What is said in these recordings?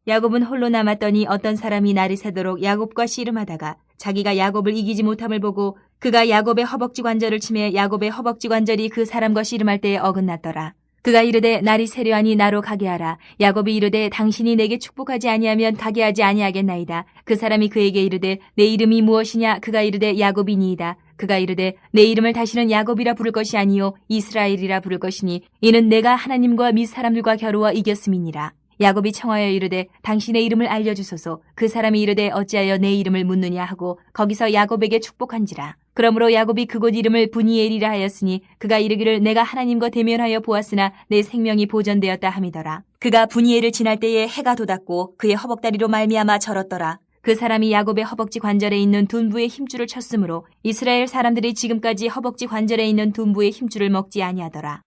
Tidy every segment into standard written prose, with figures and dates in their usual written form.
야곱은 홀로 남았더니 어떤 사람이 날이 새도록 야곱과 씨름하다가 자기가 야곱을 이기지 못함을 보고 그가 야곱의 허벅지 관절을 치매 야곱의 허벅지 관절이 그 사람과 씨름할 때에 어긋났더라. 그가 이르되 날이 새려하니 나로 가게 하라. 야곱이 이르되 당신이 내게 축복하지 아니하면 가게 하지 아니하겠나이다. 그 사람이 그에게 이르되 내 이름이 무엇이냐? 그가 이르되 야곱이니이다. 그가 이르되 내 이름을 다시는 야곱이라 부를 것이 아니요 이스라엘이라 부를 것이니 이는 내가 하나님과 및 사람들과 겨루어 이겼음이니라. 야곱이 청하여 이르되 당신의 이름을 알려주소서. 그 사람이 이르되 어찌하여 내 이름을 묻느냐 하고 거기서 야곱에게 축복한지라. 그러므로 야곱이 그곳 이름을 브니엘이라 하였으니 그가 이르기를 내가 하나님과 대면하여 보았으나 내 생명이 보전되었다 함이더라. 그가 브니엘을 지날 때에 해가 돋았고 그의 허벅다리로 말미암아 절었더라. 그 사람이 야곱의 허벅지 관절에 있는 둔부의 힘줄을 쳤으므로 이스라엘 사람들이 지금까지 허벅지 관절에 있는 둔부의 힘줄을 먹지 아니하더라.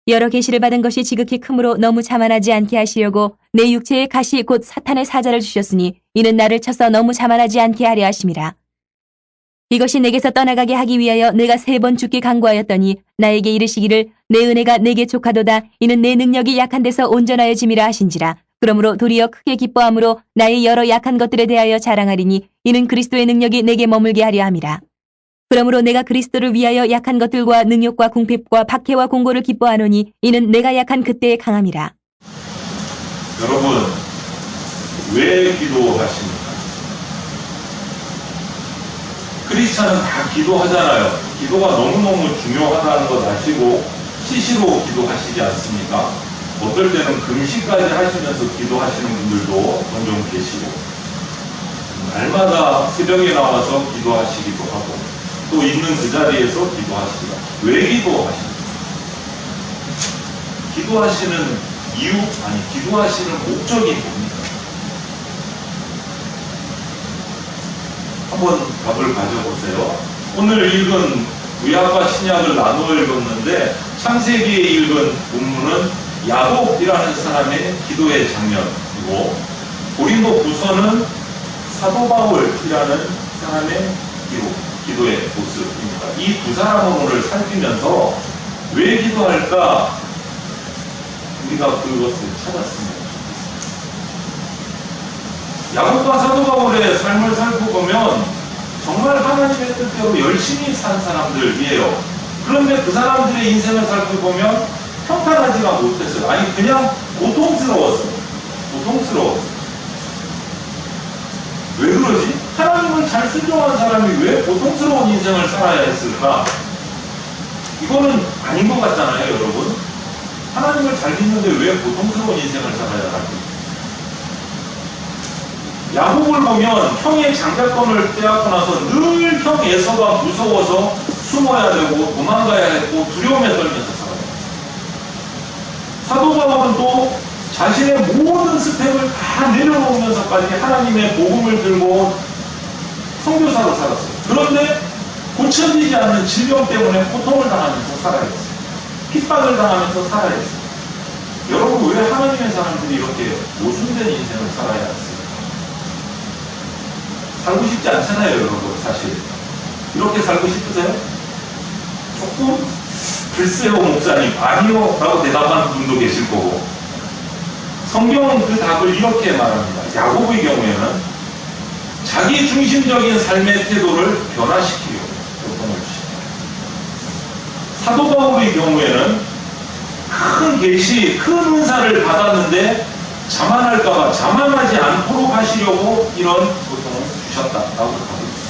여러 계시를 받은 것이 지극히 크므로 너무 자만하지 않게 하시려고 내 육체의 가시 곧 사탄의 사자를 주셨으니 이는 나를 쳐서 너무 자만하지 않게 하려 하심이라. 이것이 내게서 떠나가게 하기 위하여 내가 3번 죽게 간구하였더니 나에게 이르시기를 내 은혜가 내게 족하도다. 이는 내 능력이 약한 데서 온전하여짐이라 하신지라. 그러므로 도리어 크게 기뻐함으로 나의 여러 약한 것들에 대하여 자랑하리니 이는 그리스도의 능력이 내게 머물게 하려 함이라. 그러므로 내가 그리스도를 위하여 약한 것들과 능욕과 궁핍과 박해와 공고를 기뻐하노니 이는 내가 약한 그때의 강함이라. 여러분, 왜 기도하십니까? 크리스찬은 다 기도하잖아요. 기도가 너무너무 중요하다는 것 아시고 시시로 기도하시지 않습니까? 어떨 때는 금식까지 하시면서 기도하시는 분들도 종종 계시고 날마다 새벽에 나와서 기도하시기도 하고 또 있는 그 자리에서 기도하시기도 하고 왜 기도하십니까? 기도하시는 이유? 아니 기도하시는 목적이 뭡니까? 한번 답을 가져보세요. 오늘 읽은 구약과 신약을 나누어 읽었는데 창세기에 읽은 본문은 야곱이라는 사람의 기도의 장면이고 고린도 후서는 사도 바울이라는 사람의 기도의 모습입니다. 이 두 사람을 오늘 살피면서 왜 기도할까? 우리가 그것을 찾았습니다. 야곱과 사도 바울의 삶을 살펴보면 정말 하나님의 뜻대로 열심히 산 사람들이에요. 그런데 그 사람들의 인생을 살펴보면 평탄하지가 못했어요. 아니 그냥 고통스러웠어요. 왜 그러지? 하나님을 잘 순종한 사람이 왜 고통스러운 인생을 살아야 했을까? 이거는 아닌 것 같잖아요, 여러분. 하나님을 잘 믿는데 왜 고통스러운 인생을 살아야 할까? 야곱을 보면 형의 장자권을 빼앗고 나서 늘 형 에서가 무서워서 숨어야 되고 도망가야 했고 두려움에 떨면서 살아요. 사도 바울은 또 자신의 모든 스펙을 다 내려놓으면서까지 하나님의 복음을 들고 선교사로 살았어요. 그런데 고쳐지지 않는 질병 때문에 고통을 당하면서 살아야 했어요. 핍박을 당하면서 살아야 했어요. 여러분 왜 하나님의 사람들이 이렇게 모순된 인생을 살아야 했어요? 살고 싶지 않잖아요, 여러분. 사실 이렇게 살고 싶으세요? 조금? 글쎄요, 목사님. 아니요 라고 대답하는 분도 계실 거고 성경은 그 답을 이렇게 말합니다. 야곱의 경우에는 자기 중심적인 삶의 태도를 변화시키려고 고통을 주십니다. 사도 바울의 경우에는 큰 계시, 큰 은사를 받았는데 자만할까봐 자만하지 않도록 하시려고 이런 고통을 주셨다라고 하고 있습니다.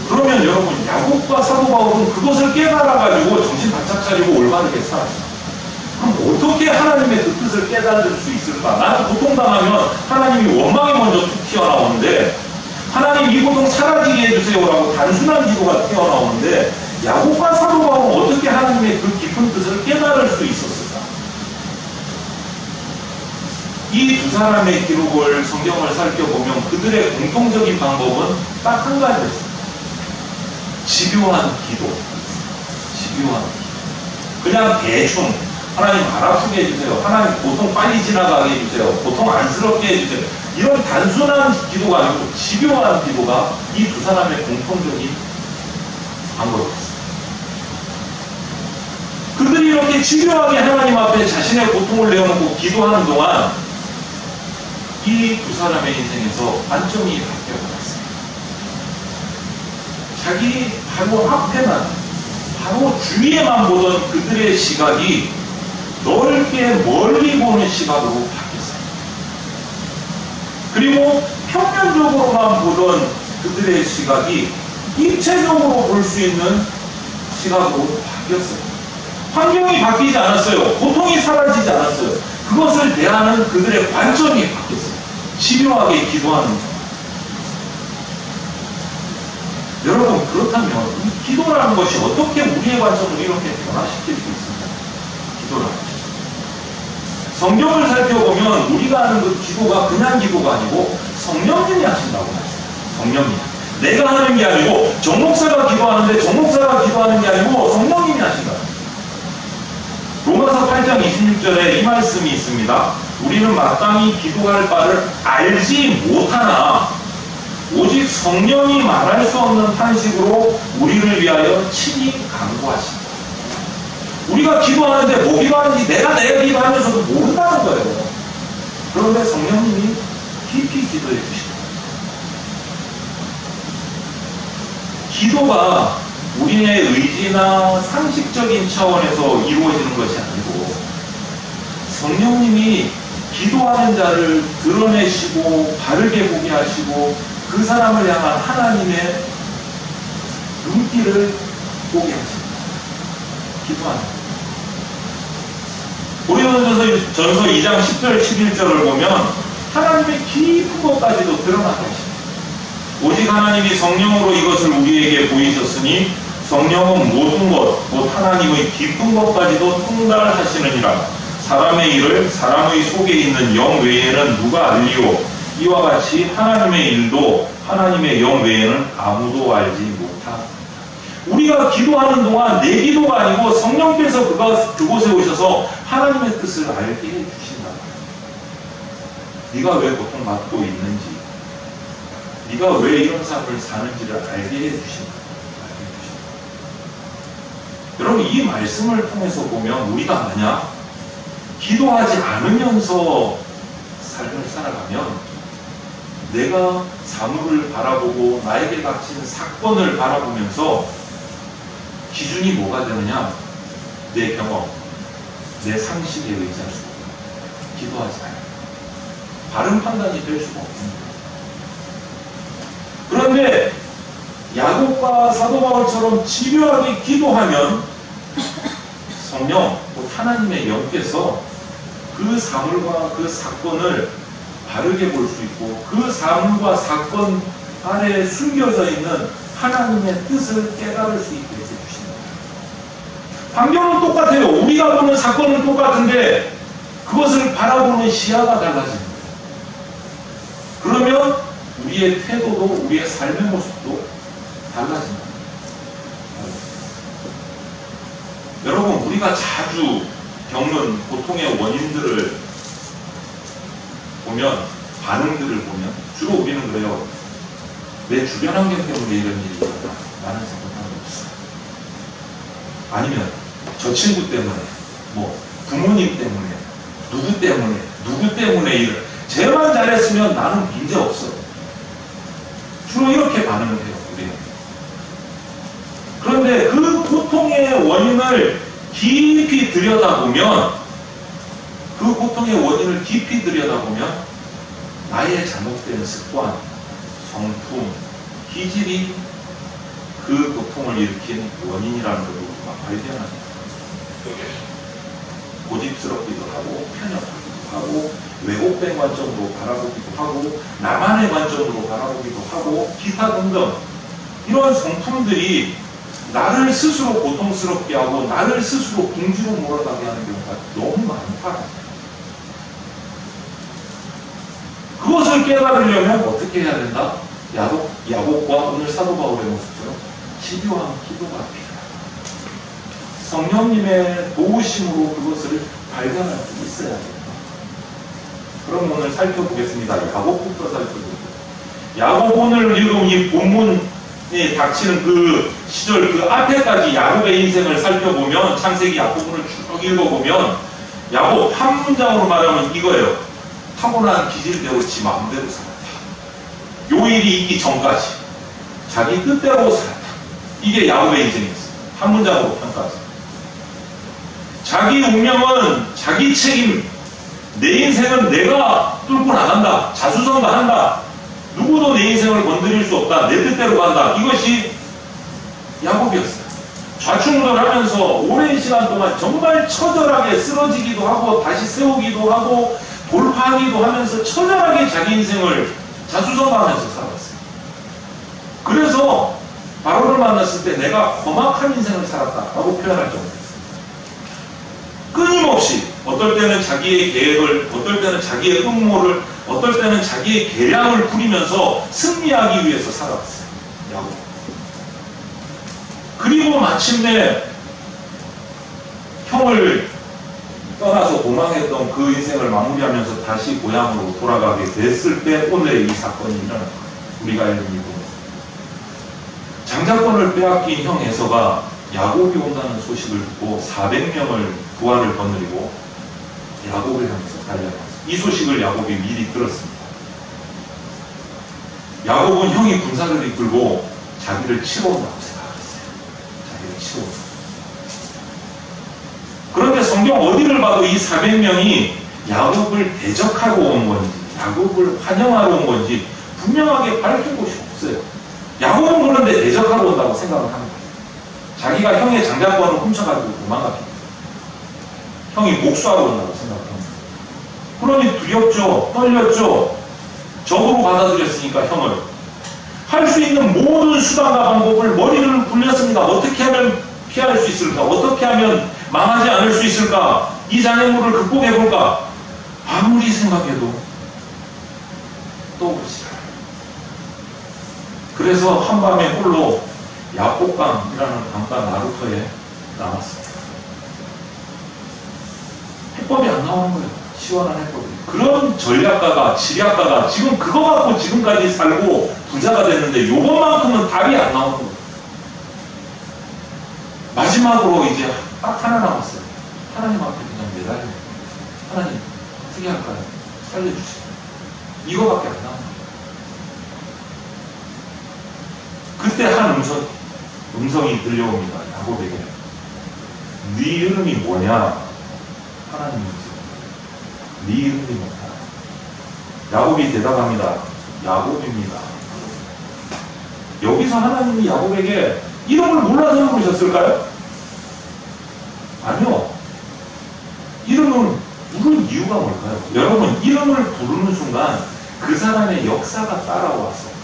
그러면 여러분 야곱과 사도 바울은 그것을 깨달아가지고 정신 바짝 차리고 올바르게 살았어요. 그럼 어떻게 하나님의 그 뜻을 깨달을 수 있을까? 나는 고통당하면 하나님이 원망이 먼저 툭 튀어나오는데 하나님 이 고통 사라지게 해주세요라고 단순한 기도가 튀어나오는데 야곱과 사도 바울은 어떻게 하나님의 그 깊은 뜻을 깨달을 수 있었을까? 이 두 사람의 기록을 성경을 살펴보면 그들의 공통적인 방법은 딱 한 가지였습니다. 집요한 기도. 그냥 대충 하나님 안 아프게 해주세요. 하나님 고통 빨리 지나가게 해주세요. 고통 안쓰럽게 해주세요. 이런 단순한 기도가 아니고 집요한 기도가 이 두 사람의 공통적인 방법이었어요. 그들이 이렇게 집요하게 하나님 앞에 자신의 고통을 내어놓고 기도하는 동안 이 두 사람의 인생에서 관점이 바뀌어버렸어요. 자기 바로 앞에만, 바로 주위에만 보던 그들의 시각이 넓게 멀리 보는 시각으로 바뀌었어요. 그리고 평면적으로만 보던 그들의 시각이 입체적으로 볼 수 있는 시각으로 바뀌었어요. 환경이 바뀌지 않았어요. 고통이 사라지지 않았어요. 그것을 대하는 그들의 관점이 바뀌었어요. 집요하게 기도하는 것. 여러분, 그렇다면 이 기도라는 것이 어떻게 우리의 관점을 이렇게 변화시킬 수 있습니까? 기도라는 것이. 성경을 살펴보면 우리가 하는 그 기도가 그냥 기도가 아니고 성령님이 하신다고 했어요. 성령님. 내가 하는 게 아니고 정목사가 기도하는데 정목사가 기도하는 게 아니고 성령님이 하신다. 로마서 8장 26절에 이 말씀이 있습니다. 우리는 마땅히 기도할 바를 알지 못하나 오직 성령이 말할 수 없는 탄식으로 우리를 위하여 친히 간구하신다. 우리가 기도하는데 뭐 기도하는지 내가 기도하면서도 모른다는 거예요. 그런데 성령님이 깊이 기도해 주십니다. 기도가 우리의 의지나 상식적인 차원에서 이루어지는 것이 아니고 성령님이 기도하는 자를 드러내시고 바르게 보게 하시고 그 사람을 향한 하나님의 눈길을 보게 하십니다. 기도하는 고린도전서 2장 10절 11절을 보면 하나님의 깊은 것까지도 드러나게 하십니다. 오직 하나님이 성령으로 이것을 우리에게 보이셨으니 성령은 모든 것, 곧 하나님의 깊은 것까지도 통달하시느니라. 사람의 일을 사람의 속에 있는 영 외에는 누가 알리오? 이와 같이 하나님의 일도 하나님의 영 외에는 아무도 알지 못하다. 우리가 기도하는 동안 내 기도가 아니고 성령께서 그곳에 오셔서 하나님의 뜻을 알게 해주신다. 네가 왜 고통받고 있는지, 네가 왜 이런 삶을 사는지를 알게 해주신다. 여러분, 이 말씀을 통해서 보면 우리가 만약 기도하지 않으면서 삶을 살아가면 내가 사물을 바라보고 나에게 닥친 사건을 바라보면서 기준이 뭐가 되느냐? 내 경험, 내 상식에 의지할 수 없다. 기도하지 않아요. 바른 판단이 될 수가 없습니다. 그런데 야곱과 사도 바울처럼 집요하게 기도하면 성령, 곧 하나님의 영께서 그 사물과 그 사건을 바르게 볼 수 있고 그 사물과 사건 안에 숨겨져 있는 하나님의 뜻을 깨달을 수 있게 해주십니다. 환경은 똑같아요. 우리가 보는 사건은 똑같은데 그것을 바라보는 시야가 달라집니다. 그러면 우리의 태도도 우리의 삶의 모습도 달라집니다. 여러분, 우리가 자주 겪는 고통의 원인들을 보면, 반응들을 보면 주로 우리는 그래요. 내 주변 환경 때문에 이런 일이 있었다 라는 생각하는 거 있어요. 아니면 저 친구 때문에, 뭐 부모님 때문에, 누구 때문에 이런, 쟤만 잘했으면 나는 문제 없어. 주로 이렇게 반응을 해요, 우리는. 그런데 그 고통의 원인을 깊이 들여다보면, 그 고통의 원인을 깊이 들여다보면 나의 잘못된 습관, 성품, 기질이 그 고통을 일으킨 원인이라는 것을 우리가 발견합니다. 고집스럽기도 하고 편협하기도 하고 왜곡된 관점으로 바라보기도 하고 나만의 관점으로 바라보기도 하고 기타 등등 이런 성품들이 나를 스스로 고통스럽게 하고 나를 스스로 궁지로 몰아가게 하는 경우가 너무 많다. 그것을 깨달으려면 어떻게 해야 된다? 야곱과 오늘 사도 바울의 모습처럼 집요한 기도가 필요하다. 성령님의 도우심으로 그것을 발견할 수 있어야 된다. 그럼 오늘 살펴보겠습니다. 야곱부터 살펴보겠습니다. 야곱 오늘 읽은 이 본문 닥치는 그 시절 그 앞에까지 야곱의 인생을 살펴보면 창세기 앞부분을 쭉 읽어보면 야곱 한 문장으로 말하면 이거예요. 타고난 기질대로 지 마음대로 살았다. 요 일이 있기 전까지 자기 뜻대로 살았다. 이게 야곱의 인생이었어요. 한 문장으로 평가하세요. 자기 운명은 자기 책임, 내 인생은 내가 뚫고 나간다. 자수성가한다. 누구도 내 인생을 건드릴 수 없다. 내 뜻대로 간다. 이것이 야곱이었어요. 좌충우돌하면서 오랜 시간 동안 정말 처절하게 쓰러지기도 하고 다시 세우기도 하고 돌파하기도 하면서 처절하게 자기 인생을 자수성가하면서 살았어요. 그래서 바로를 만났을 때 내가 험악한 인생을 살았다라고 표현할 정도였어요. 끊임없이 어떨 때는 자기의 계획을, 어떨 때는 자기의 음모를, 어떨 때는 자기의 계략을 부리면서 승리하기 위해서 살아왔어요. 야곱. 그리고 마침내 형을 떠나서 도망했던 그 인생을 마무리하면서 다시 고향으로 돌아가게 됐을 때 오늘 이 사건이 일어난 거예요. 우리가 읽는 이 부분. 장자권을 빼앗긴 형 에서가 야곱이 온다는 소식을 듣고 400명을 부하를 거느리고 야곱을 향해서 달려갔어요. 이 소식을 야곱이 미리 들었습니다. 야곱은 형이 군사를 이끌고 자기를 치러 온다고 생각했어요. 자기를 치러 온다. 그런데 성경 어디를 봐도 이 400명이 야곱을 대적하고 온 건지 야곱을 환영하러 온 건지 분명하게 밝힌 곳이 없어요. 야곱은 그런데 대적하러 온다고 생각을 하는 거예요. 자기가 형의 장자권을 훔쳐가지고 도망갑니다. 형이 목수하러 온다고 생각을 합니다. 그러니 두렵죠. 떨렸죠. 적으로 받아들였으니까 형을. 할 수 있는 모든 수단과 방법을 머리를 굴렸습니다. 어떻게 하면 피할 수 있을까? 어떻게 하면 망하지 않을 수 있을까? 이 장애물을 극복해볼까? 아무리 생각해도 떠오르지 않아요. 그래서 한밤에 홀로 야복강이라는 강가 나루터에 남았습니다. 해법이 안 나오는 거예요. 시원한 해법이. 그런 전략가가, 지략가가 지금 그거 갖고 지금까지 살고 부자가 됐는데 요것만큼은 답이 안 나오는 거예요. 마지막으로 이제 딱 하나 남았어요. 하나님 앞에 그냥 매달려. 하나님, 어떻게 할까요? 살려주시오. 이거밖에 안 나오는 거예요. 그때 한 음성이 들려옵니다. 야곱에게. 네 이름이 뭐냐? 하나님 음성. 네 이름이 뭐냐? 야곱이 대답합니다. 야곱입니다. 여기서 하나님이 야곱에게 이름을 몰라서 부르셨을까요? 아니요. 이름을 부른 이유가 뭘까요? 여러분, 이름을 부르는 순간 그 사람의 역사가 따라왔어요.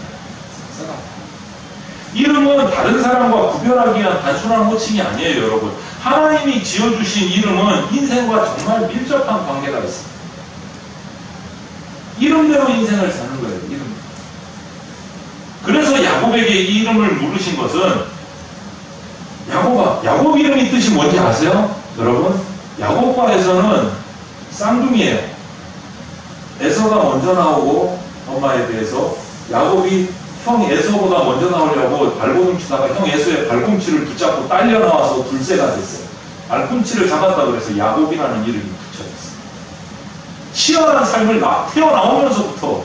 이름은 다른 사람과 구별하기 위한 단순한 호칭이 아니에요, 여러분. 하나님이 지어주신 이름은 인생과 정말 밀접한 관계가 있습니다. 이름대로 인생을 사는 거예요, 이름. 그래서 야곱에게 이 이름을 물으신 것은 야곱아, 야곱 이름의 뜻이 뭔지 아세요? 여러분, 야곱과에서는 쌍둥이에요. 에서가 먼저 나오고 엄마에 대해서 야곱이 형 에서보다 먼저 나오려고 발버둥 치다가 형 에서의 발꿈치를 붙잡고 딸려 나와서 둘째가 됐어요. 발꿈치를 잡았다 그래서 야곱이라는 이름이 붙여졌어요. 치열한 삶을 태어나오면서부터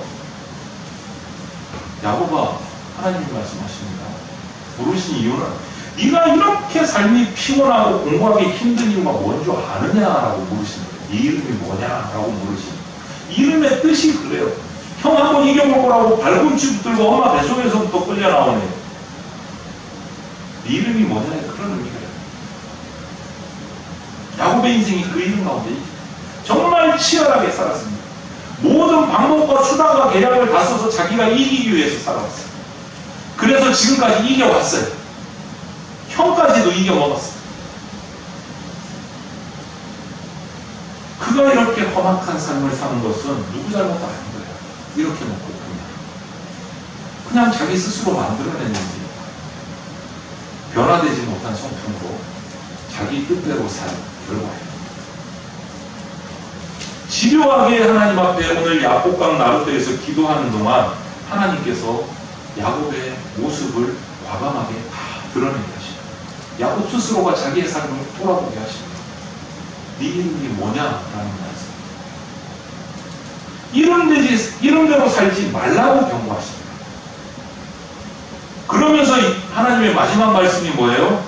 야곱아, 하나님이 말씀하십니다. 부르신 이유는 네가 이렇게 삶이 피곤하고 공부하기 힘든 이유가 뭔 줄 아느냐라고 물으시는 거예요. 네 이름이 뭐냐라고 물으시는 거예요. 이름의 뜻이 그래요. 형 한번 이겨볼 거라고 발꿈치 붙들고 엄마 뱃속에서부터 끌려 나오네요. 네 이름이 뭐냐에 그런 의미가 있어요. 야곱의 인생이 그 이름 가운데 정말 치열하게 살았습니다. 모든 방법과 수단과 계략을 다 써서 자기가 이기기 위해서 살아왔어요. 그래서 지금까지 이겨왔어요. 형까지도 이겨먹었어요. 그가 이렇게 험악한 삶을 사는 것은 누구 잘못도 아닌 거예요. 이렇게 먹고 그냥 자기 스스로 만들어낸 일입니다. 변화되지 못한 성품으로 자기 뜻대로 살 결과예요. 집요하게 하나님 앞에 오늘 야복강 나루터에서 기도하는 동안 하나님께서 야곱의 모습을 과감하게 다 드러내게 하십니다. 야곱 스스로가 자기의 삶을 돌아보게 하십니다. 네 이름이 뭐냐라는 말씀. 이름대로 살지 말라고 경고하십니다. 그러면서 하나님의 마지막 말씀이 뭐예요?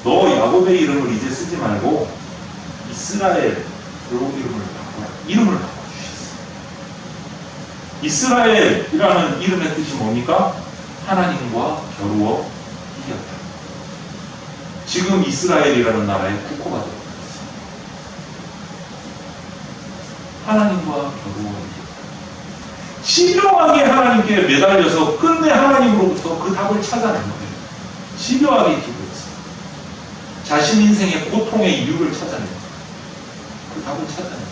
너 야곱의 이름을 이제 쓰지 말고 이스라엘로 이름을 바꿔라. 이름을 바꿔주셨어요. 이스라엘이라는 이름의 뜻이 뭡니까? 하나님과 겨루어 이겼다. 지금 이스라엘이라는 나라의 국호가 되어 있습니다. 하나님과 겨루어 이겼다. 집요하게 하나님께 매달려서 끝내 하나님으로부터 그 답을 찾아낸 거예요. 집요하게 기도했어요. 자신 인생의 고통의 이유를 찾아낸 거예요. 그 답을 찾아낸 거예요.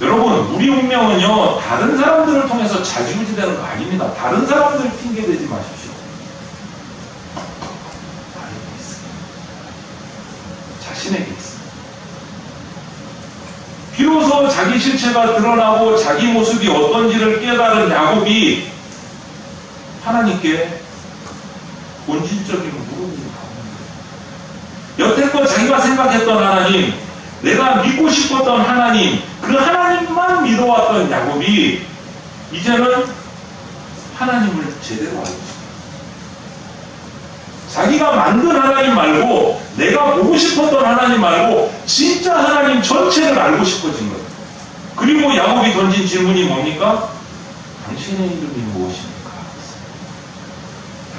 여러분, 우리 운명은요, 다른 사람들을 통해서 자지우지되는 거 아닙니다. 다른 사람들 핑계대지 마십시오. 나에게 있습니다. 자신에게 있습니다. 비로소 자기 실체가 드러나고 자기 모습이 어떤지를 깨달은 야곱이 하나님께 본질적인 물음을 하는 거예요. 여태껏 자기가 생각했던 하나님, 내가 믿고 싶었던 하나님, 그 하나님만 믿어왔던 야곱이 이제는 하나님을 제대로 알고 있습니다. 자기가 만든 하나님 말고 내가 보고 싶었던 하나님 말고 진짜 하나님 전체를 알고 싶어진 거예요. 그리고 야곱이 던진 질문이 뭡니까? 당신의 이름이 무엇입니까?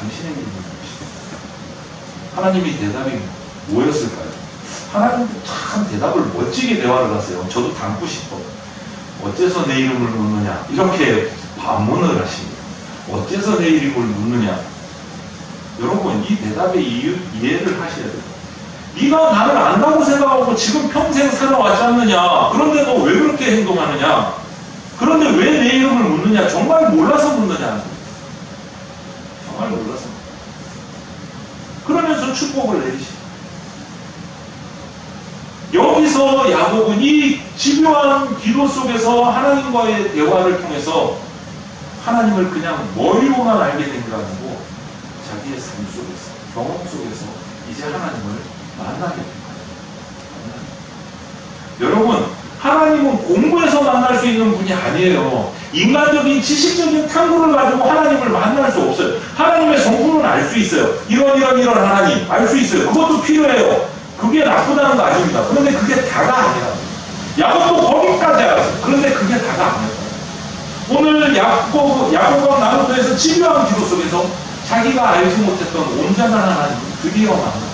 당신의 이름이 무엇입니까? 하나님이 대답이 뭐였을까요? 하나님도 참 대답을 멋지게 대화를 하세요. 저도 닮고 싶어. 어째서 내 이름을 묻느냐? 이렇게 반문을 하십니다. 어째서 내 이름을 묻느냐? 여러분, 이 대답의 이해를 하셔야 돼요. 네가 나를 안다고 생각하고 지금 평생 살아왔지 않느냐? 그런데 너 왜 그렇게 행동하느냐? 그런데 왜 내 이름을 묻느냐? 정말 몰라서 묻느냐? 정말 몰라서. 그러면서 축복을 내리십니다. 여기서 야곱은 이 집요한 기도 속에서 하나님과의 대화를 통해서 하나님을 그냥 머리로만 알게 된 게 아니고 자기의 삶 속에서, 경험 속에서 이제 하나님을 만나게 된 거예요. 여러분, 하나님은 공부해서 만날 수 있는 분이 아니에요. 인간적인 지식적인 탐구를 가지고 하나님을 만날 수 없어요. 하나님의 성품은 알 수 있어요. 이런 하나님 알 수 있어요. 그것도 필요해요. 그게 나쁘다는 거 아닙니다. 그런데 그게 다가 아니라 야곱도 거기까지 알았어요. 그런데 그게 다가 아니에요. 오늘 야곱과 나루터에서 집요한 기도 속에서 자기가 알지 못했던 온전한 하나님을 드디어 만났어요.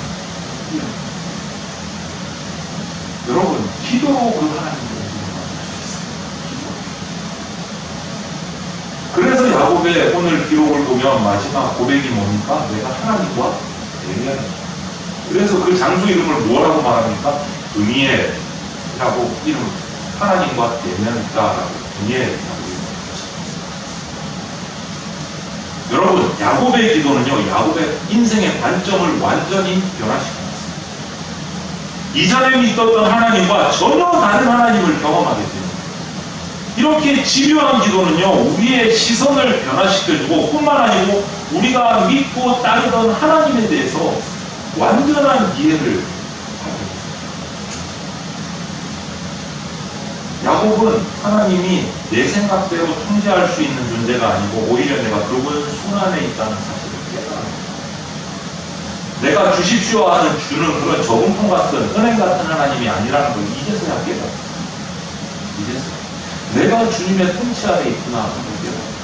여러분, 기도로 그 하나님을 만날 수 있습니다. 그래서 야곱의 오늘 기록을 보면 마지막 고백이 뭡니까? 내가 하나님과 대면했다. 그래서 그 장소 이름을 뭐라고 말합니까? 브니엘이라고 이름, 하나님과 대면했다라고 브니엘이라고 이름을 붙였습니다. 여러분, 야곱의 기도는요, 야곱의 인생의 관점을 완전히 변화시킵니다. 이전에 믿었던 하나님과 전혀 다른 하나님을 경험하게 됩니다. 이렇게 집요한 기도는요, 우리의 시선을 변화시켜주고 뿐만 아니고 우리가 믿고 따르던 하나님에 대해서 완전한 이해를 하게 됩니다. 야곱은 하나님이 내 생각대로 통제할 수 있는 존재가 아니고 오히려 내가 그분 손안에 있다는 사실을 깨달았습니다. 내가 주십시오 하는 주는 그런 저금통 같은 은행 같은 하나님이 아니라는 걸 이제서야 깨달았습니다. 이제서야. 내가 주님의 통치 안에 있구나 하는 걸 깨달았습니다.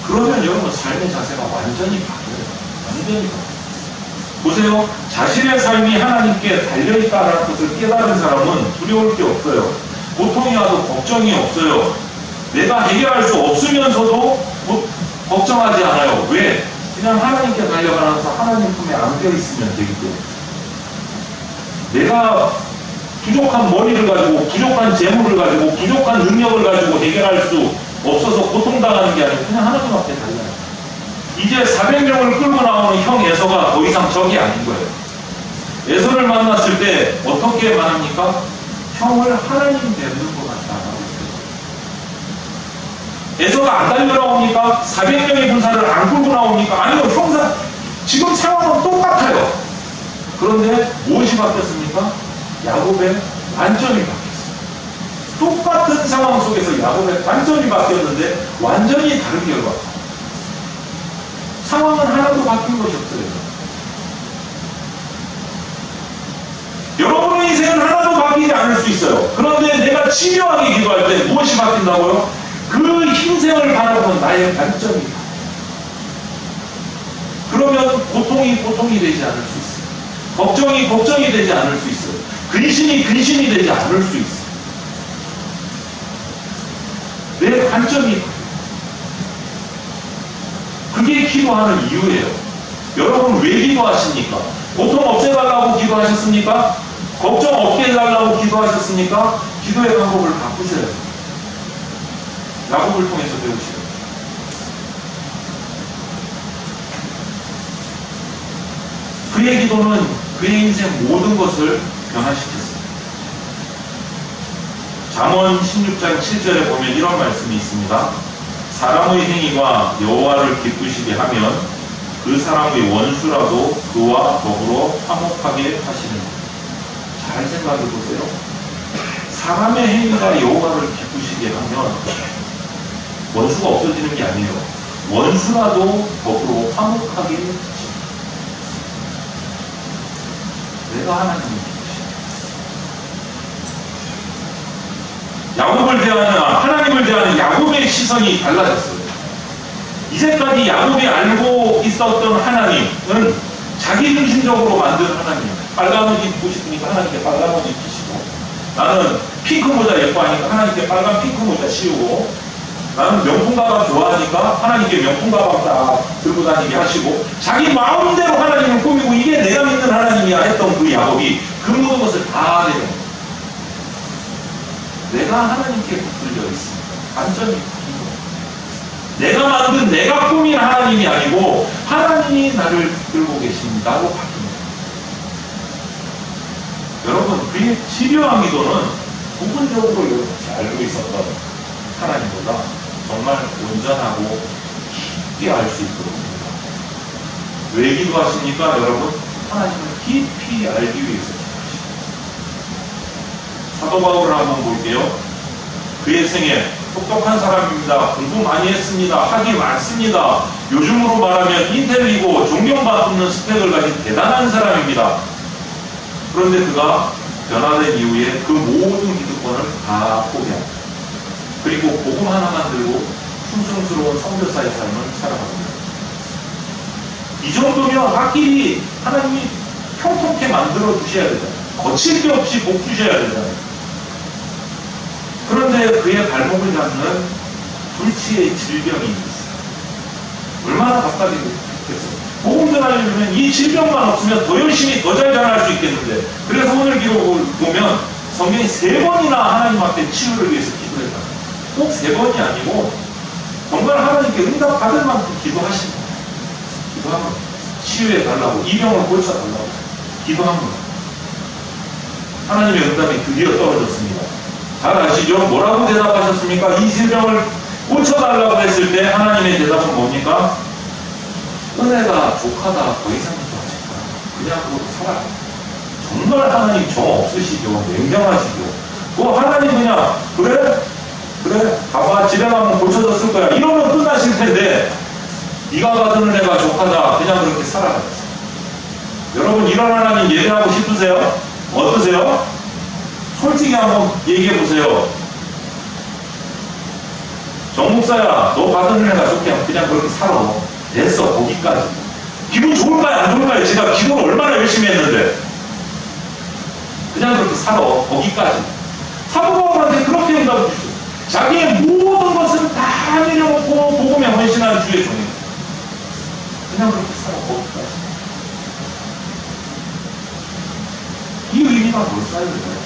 그러면 여러분 삶의 자세가 완전히 바뀌어요. 완전히 바뀌어요. 보세요. 자신의 삶이 하나님께 달려있다는 것을 깨달은 사람은 두려울 게 없어요. 고통이 와도 걱정이 없어요. 내가 해결할 수 없으면서도 걱정하지 않아요. 왜? 그냥 하나님께 달려가면서 하나님 품에 안겨있으면 되기 때문에. 내가 부족한 머리를 가지고, 부족한 재물을 가지고, 부족한 능력을 가지고 해결할 수 없어서 고통당하는 게 아니고 그냥 하나님 앞에 달려요. 이제 400명을 끌고 나오는 형 에서가 더 이상 적이 아닌 거예요. 에서를 만났을 때 어떻게 말합니까? 형을 하나님 뵙는 것 같다라고 했어요. 에서가 안 달려 나옵니까? 400명의 군사를 안 끌고 나옵니까? 아니요, 형사, 지금 상황은 똑같아요. 그런데 무엇이 바뀌었습니까? 야곱의 완전히 바뀌었어요. 똑같은 상황 속에서 야곱의 완전히 바뀌었는데 완전히 다른 결과. 상황은 하나도 바뀐 것이 없어요. 여러분의 인생은 하나도 바뀌지 않을 수 있어요. 그런데 내가 치료하게 기도할 때 무엇이 바뀐다고요? 그 흰색을 바라보는 나의 관점이 바뀌어요. 그러면 고통이 되지 않을 수 있어요. 걱정이 되지 않을 수 있어요. 근심이 되지 않을 수 있어요. 내 관점이 바뀌어요. 그게 기도하는 이유예요. 여러분 왜 기도하십니까? 고통 없애달라고 기도하셨습니까? 걱정 없게 해달라고 기도하셨습니까? 기도의 방법을 바꾸셔야 돼요. 야곱을 통해서 배우셔야 돼요. 그의 기도는 그의 인생 모든 것을 변화시켰어요. 잠언 16장 7절에 보면 이런 말씀이 있습니다. 사람의 행위가 여호와를 기쁘시게 하면 그 사람의 원수라도 그와 더불어 화목하게 하시는 것. 잘 생각해 보세요. 사람의 행위가 여호와를 기쁘시게 하면 원수가 없어지는 게 아니에요. 원수라도 더불어 화목하게 하십니다. 내가 하나님을 기쁘시다. 하나님을 대하는 야곱의 시선이 달라졌어요. 이제까지 야곱이 알고 있었던 하나님은 자기 중심적으로 만든 하나님. 빨간 옷 입고 싶으니까 하나님께 빨간 옷 입히시고, 나는 핑크 모자 예뻐하니까 하나님께 빨간 핑크 모자 씌우고, 나는 명품 가방 좋아하니까 하나님께 명품 가방 딱 들고 다니게 하시고, 자기 마음대로 하나님을 꾸미고 이게 내가 믿는 하나님이야 했던 그 야곱이 그 모든 것을 다 내려. 내가 하나님께 붙들려 있습니다. 완전히 내가 만든 내가 꾸민 하나님이 아니고 하나님이 나를 붙들고 계십니다고 바뀝니다. 여러분, 그의 치료한 기도는 부분적으로 이렇게 알고 있었던 하나님보다 정말 온전하고 깊게 알 수 있도록 합니다. 왜 기도하십니까? 여러분, 하나님을 깊이 알기 위해서 기도하십니다. 사도 바울을 한번 볼게요. 그의 생애 똑똑한 사람입니다. 공부 많이 했습니다. 학위 많습니다. 요즘으로 말하면 인텔리고 존경받는 스펙을 가진 대단한 사람입니다. 그런데 그가 변화된 이후에 그 모든 기득권을 다 포기합니다. 그리고 복음 하나만 들고 충성스러운 선교사의 삶을 살아갑니다. 이 정도면 학길이 하나님이 평통케 만들어 주셔야 되잖아요. 거칠 게 없이 복 주셔야 되잖아요. 그런데 그의 발목을 잡는 불치의 질병이 있어요. 얼마나 답답했겠어요. 복음 전하려면 이 질병만 없으면 더 열심히 더 잘 전할 수 있겠는데, 그래서 오늘 기록을 보면 성경이 3번이나 하나님 앞에 치유를 위해서 기도했다. 꼭 3번이 아니고 정말 하나님께 응답 받을 만큼 기도하십니다. 기도하면 치유해 달라고, 이 병을 고쳐 달라고 기도합니다. 하나님의 응답이 드디어 떨어졌습니다. 잘 아시죠? 뭐라고 대답하셨습니까? 이 질병을 고쳐달라고 했을 때 하나님의 대답은 뭡니까? 은혜가 족하다, 더 이상 기도하지 마라. 그냥 그러고 살아라. 정말 하나님 정 없으시죠? 냉정하시죠? 그 하나님 그냥 그래 봐봐, 집에 가면 고쳐졌을 거야, 이러면 끝나실 텐데 네가 받은 은혜가 족하다, 그냥 그렇게 살아라. 여러분, 이런 하나님 예배하고 싶으세요? 어떠세요? 솔직히 한번 얘기해 보세요. 정 목사야, 너 받은 은혜가 좋게 그냥 그렇게 살아. 됐어, 거기까지. 기분 좋을까요, 안 좋을까요? 제가 기도를 얼마나 열심히 했는데. 그냥 그렇게 살아, 거기까지. 사도 바울한테 그렇게 응답을 주죠. 자기의 모든 것을 다 내려놓고 복음에 헌신한 주의 종입니다. 그냥 그렇게 살아, 거기까지. 이 의미가 뭘까요?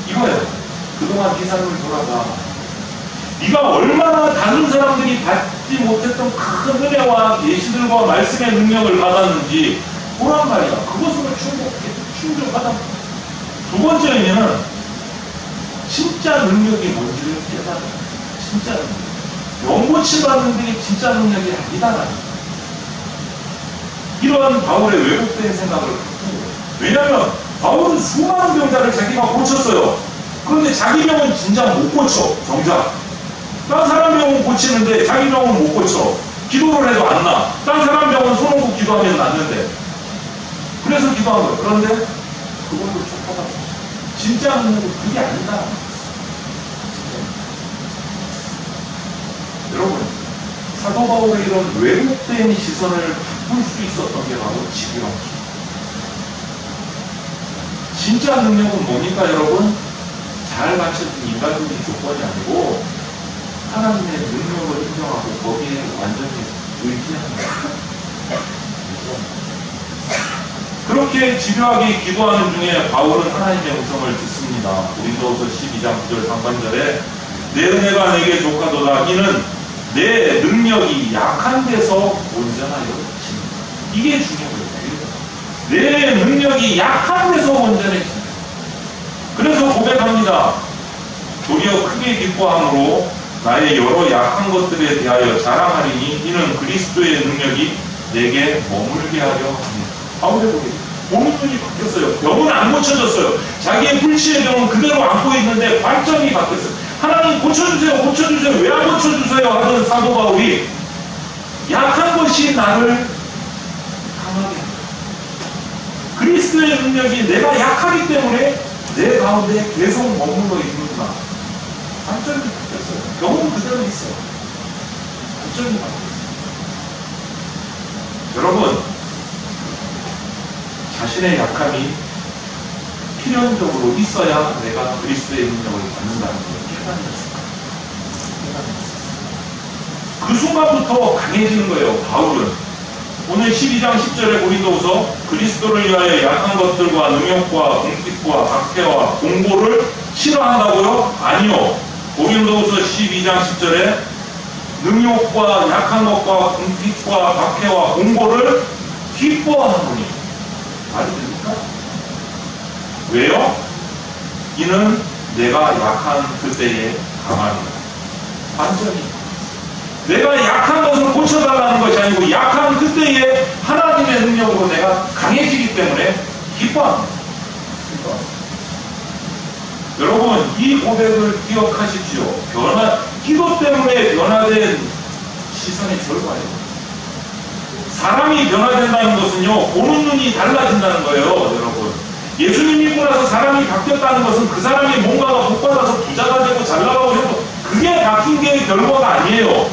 이거예요. 그동안 네 삶을 돌아가. 네가 얼마나 다른 사람들이 받지 못했던 큰 은혜와 계시들과 말씀의 능력을 받았는지 보란 말이야. 그것으로 충족하다. 두 번째 의미는 진짜 능력이 뭔지를 깨달아요. 진짜 영고침 받는 게 진짜 능력이 아니다라는 거예요. 이런 바울의 왜곡된 생각을 갖고, 왜냐하면 바울은 수많은 병자를 자기가 고쳤어요. 그런데 자기 병은 진짜 못 고쳐, 정작. 딴 사람 병은 고치는데 자기 병은 못 고쳐. 기도를 해도 안 나. 딴 사람 병은 손 얹고 기도하면 낫는데. 그래서 기도한 거예요. 그런데 그걸로 촉박한 거죠. 진짜 능력은 그게 아니다. 여러분, 사도 바울의 이런 왜곡된 시선을 바꿀 수 있었던 게 바로 집요함이죠. 진짜 능력은 뭡니까, 여러분? 잘 갖춰진 인간적인 조건이 아니고 하나님의 능력을 인정하고 거기에 완전히 의지하는 거예요. 그렇게 집요하게 기도하는 중에 바울은 하나님의 음성을 듣습니다. 고린도후서 12장 9절 상반절에 내 은혜가 내게 족하도다. 이는 내 능력이 약한 데서 온전하여 집니다. 이게 중요한 거예요. 내 능력이 약한 데서 온전해집니다. 그래서 고백합니다. 도리어 크게 기뻐함으로 나의 여러 약한 것들에 대하여 자랑하리니 이는 그리스도의 능력이 내게 머물게 하려 합니다. 바울의 고백. 보는 눈이 바뀌었어요. 병은 안 고쳐졌어요. 자기의 불치의 병은 그대로 안고 있는데 관점이 바뀌었어요. 하나님 고쳐주세요. 고쳐주세요. 왜 안 고쳐주세요? 하던 사도 바울이 약한 것이 나를 강하게 합니다. 그리스도의 능력이 내가 약하기 때문에 내 가운데 계속 머물러 있는구나. 관점이 바뀌었어요. 병은 그대로 있어요. 관점이 바뀌었어요. 여러분, 자신의 약함이 필연적으로 있어야 내가 그리스도의 능력을 받는다는 걸 깨닫는 순간. 그 순간부터 강해지는 거예요. 바울은 오늘 12장 10절에 고린도후서 그리스도를 위하여 약한 것들과 능욕과 궁핍과 박해와 공고를 싫어한다고요? 아니요. 고린도후서 12장 10절에 능욕과 약한 것과 궁핍과 박해와 공고를 기뻐하노니. 말이 됩니까? 왜요? 이는 내가 약한 그때에 강하니라. 반전이. 내가 약한 것을 고쳐달라는 것이 아니고 약한 그때에 하나님의 능력으로 내가 강해지기 때문에 기뻐합니다. 여러분, 이 고백을 기억하십시오. 기도 때문에 변화된 시선의 결과예요. 사람이 변화된다는 것은요, 보는 눈이 달라진다는 거예요, 여러분. 예수님 믿고 나서 사람이 바뀌었다는 것은 그 사람이 뭔가가 복받아서 부자가 되고 잘 나가고 해도 그게 바뀐 게 결과가 아니에요.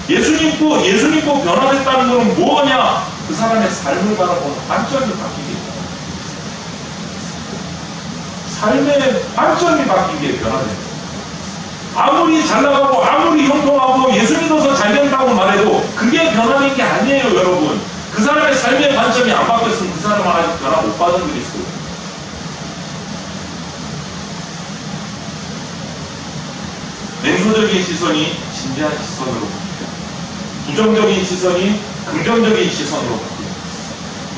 예수 믿고 변화됐다는 것은 뭐냐? 그 사람의 삶을 바라보는 관점이 바뀌게 돼요. 삶의 관점이 바뀐 게 변화돼요. 아무리 잘 나가고 아무리 형통하고 예수 믿어서 잘 된다고 말해도 그게 변화된 게 아니에요, 여러분. 그 사람의 삶의 관점이 안 바뀌었으면 그 사람은 아직 변화 못 받은 그리스도. 냉소적인 시선이 진지한 시선으로 바뀌어요. 부정적인 시선이 긍정적인 시선으로 바뀌어요.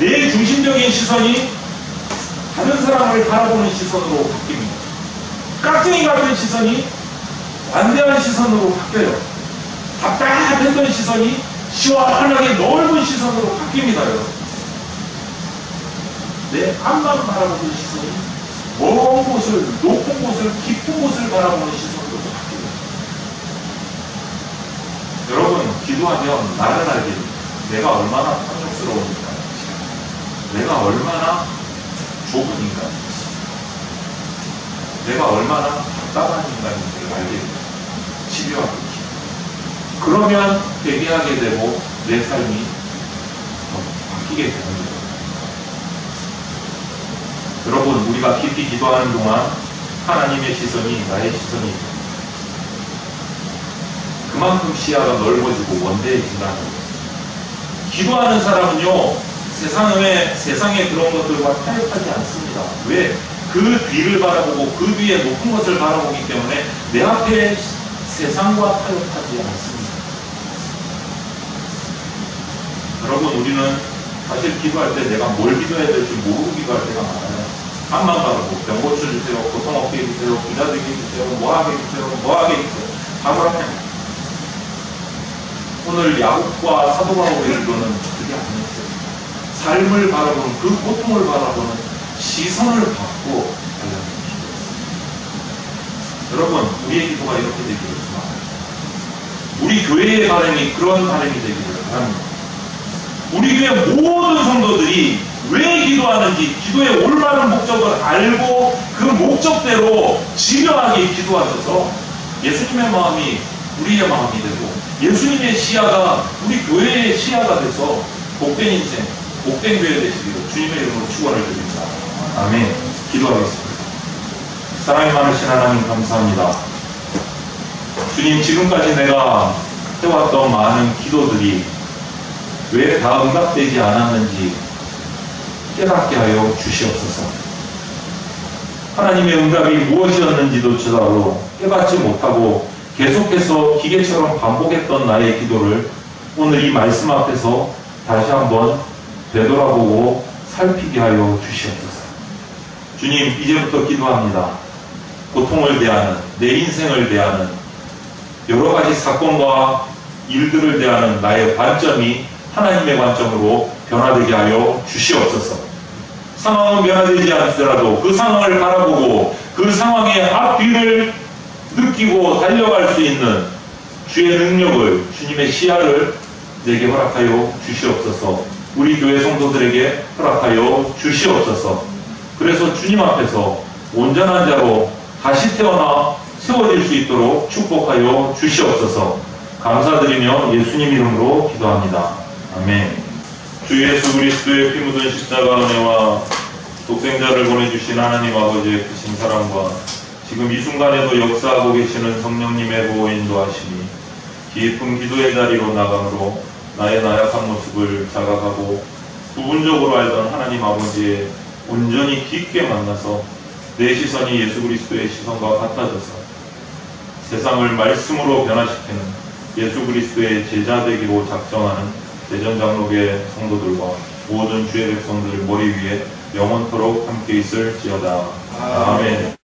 내 중심적인 시선이 다른 사람을 바라보는 시선으로 바뀝니다. 깍쟁이 같은 시선이 반대하는 시선으로 바뀌어요. 답답했던 시선이 시원하게 넓은 시선으로 바뀝니다, 여러분. 내 앞만 바라보는 시선이 먼 곳을, 높은 곳을, 깊은 곳을 바라보는 시선으로 바뀝니다. 여러분, 기도하면 나를 알게 됩니다. 내가 얼마나 탐욕스러우니까, 내가 얼마나 좁은 인간인지, 내가 얼마나 답답한 인간인지를 알게 됩니다. 집요하게. 그러면 회개하게 되고 내 삶이 바뀌게 되는 거예요. 여러분, 우리가 깊이 기도하는 동안 하나님의 시선이 나의 시선이 그만큼 시야가 넓어지고 원대해진다는 거예요. 기도하는 사람은요, 세상의 그런 것들과 타협하지 않습니다. 왜? 그 뒤를 바라보고 그 뒤에 높은 것을 바라보기 때문에 내 앞에 세상과 타협하지 않습니다. 여러분, 우리는 사실 기도할 때 내가 뭘 기도해야 될지 모르고 기도할 때가 많아요. 앞만 바라보고 병 고쳐주세요, 고통 없게 해주세요, 부자 되게 해주세요, 뭐하게 해주세요, 뭐하게 해주세요. 사과합니다. 오늘 야곱과 사도 바울의 기도는 그게 아니었어요. 삶을 바라보는 그 고통을 바라보는 시선을 받고 달려는 기도였어요. 여러분, 우리의 기도가 이렇게 되기를 바랍니다. 우리 교회의 바람이 그런 바람이 되기를 바랍니다. 우리 교회 모든 성도들이 왜 기도하는지 기도의 올바른 목적을 알고 그 목적대로 지명하게 기도하셔서 예수님의 마음이 우리의 마음이 되고 예수님의 시야가 우리 교회의 시야가 돼서 복된 인생, 복된 교회 되시기를 주님의 이름으로 축원을 드립니다. 아멘. 기도하겠습니다. 사랑이 많으신 하나님 감사합니다. 주님, 지금까지 내가 해왔던 많은 기도들이 왜 다 응답되지 않았는지 깨닫게 하여 주시옵소서. 하나님의 응답이 무엇이었는지도조차도 깨닫지 못하고 계속해서 기계처럼 반복했던 나의 기도를 오늘 이 말씀 앞에서 다시 한번 되돌아보고 살피게 하여 주시옵소서. 주님, 이제부터 기도합니다. 고통을 대하는, 내 인생을 대하는 여러 가지 사건과 일들을 대하는 나의 관점이 하나님의 관점으로 변화되게 하여 주시옵소서. 상황은 변화되지 않더라도 그 상황을 바라보고 그 상황의 앞뒤를 느끼고 달려갈 수 있는 주의 능력을, 주님의 시야를 내게 허락하여 주시옵소서. 우리 교회 성도들에게 허락하여 주시옵소서. 그래서 주님 앞에서 온전한 자로 다시 태어나 세워질 수 있도록 축복하여 주시옵소서. 감사드리며 예수님 이름으로 기도합니다. 아멘. 주 예수 그리스도의 피 묻은 십자가 은혜와 독생자를 보내주신 하나님 아버지의 크신 사랑과 지금 이 순간에도 역사하고 계시는 성령님의 보호 인도하심이 깊은 기도의 자리로 나감으로 나의 나약한 모습을 자각하고 부분적으로 알던 하나님 아버지의 온전히 깊게 만나서 내 시선이 예수 그리스도의 시선과 같아져서 세상을 말씀으로 변화시키는 예수 그리스도의 제자 되기로 작정하는 대전장로교회 성도들과 모든 주의 백성들 머리 위에 영원토록 함께 있을지어다. 아멘.